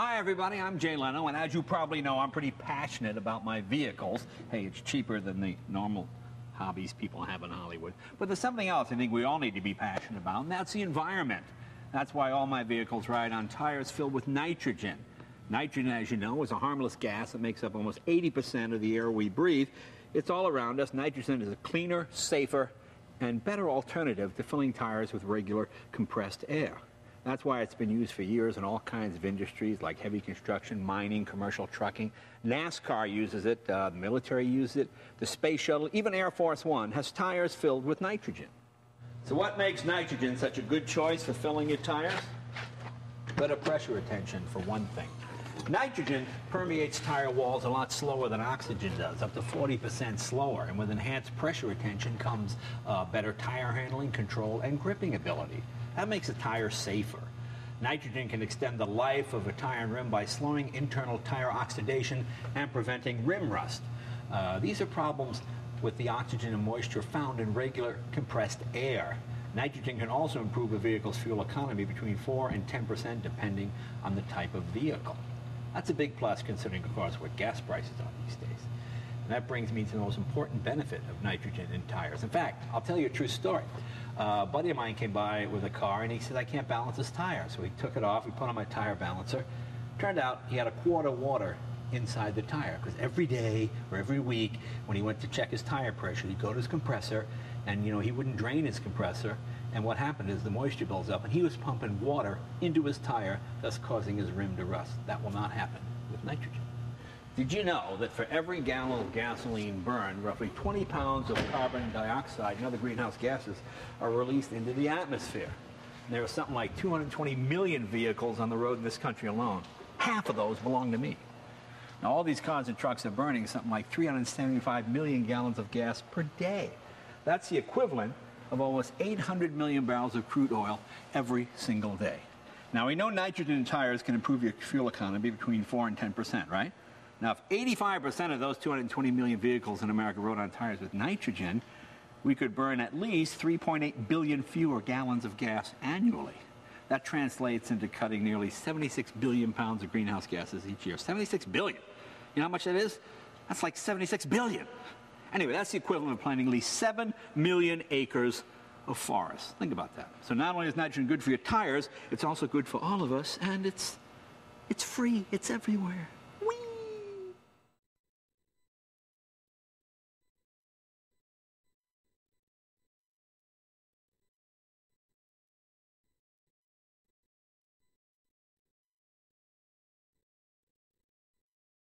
Hi everybody, I'm Jay Leno, and as you probably know, I'm pretty passionate about my vehicles. Hey, it's cheaper than the normal hobbies people have in Hollywood. But there's something else I think we all need to be passionate about, and that's the environment. That's why all my vehicles ride on tires filled with nitrogen. Nitrogen, as you know, is a harmless gas that makes up almost 80% of the air we breathe. It's all around us. Nitrogen is a cleaner, safer, and better alternative to filling tires with regular compressed air. That's why it's been used for years in all kinds of industries like heavy construction, mining, commercial trucking. NASCAR uses it, the military uses it, the space shuttle, even Air Force One has tires filled with nitrogen. So what makes nitrogen such a good choice for filling your tires? Better pressure retention, for one thing. Nitrogen permeates tire walls a lot slower than oxygen does, up to 40% slower, and with enhanced pressure retention comes better tire handling, control, and gripping ability. That makes a tire safer. Nitrogen can extend the life of a tire and rim by slowing internal tire oxidation and preventing rim rust. These are problems with the oxygen and moisture found in regular compressed air. Nitrogen can also improve a vehicle's fuel economy between 4 and 10% depending on the type of vehicle. That's a big plus considering, of course, what gas prices are these days. And that brings me to the most important benefit of nitrogen in tires. In fact, I'll tell you a true story. A buddy of mine came by with a car and he said, I can't balance this tire. So he took it off, he put on my tire balancer. Turned out he had a quart of water inside the tire because every day or every week when he went to check his tire pressure, he'd go to his compressor and, you know, he wouldn't drain his compressor. And what happened is the moisture builds up and he was pumping water into his tire, thus causing his rim to rust. That will not happen with nitrogen. Did you know that for every gallon of gasoline burned, roughly 20 pounds of carbon dioxide and other greenhouse gases are released into the atmosphere? And there are something like 220 million vehicles on the road in this country alone. Half of those belong to me. Now, all these cars and trucks are burning something like 375 million gallons of gas per day. That's the equivalent of almost 800 million barrels of crude oil every single day. Now, we know nitrogen in tires can improve your fuel economy between 4 and 10%, right? Now, if 85% of those 220 million vehicles in America rode on tires with nitrogen, we could burn at least 3.8 billion fewer gallons of gas annually. That translates into cutting nearly 76 billion pounds of greenhouse gases each year. 76 billion. You know how much that is? That's like 76 billion. Anyway, that's the equivalent of planting at least 7 million acres of forest. Think about that. So not only is nitrogen good for your tires, it's also good for all of us, and it's free. It's everywhere.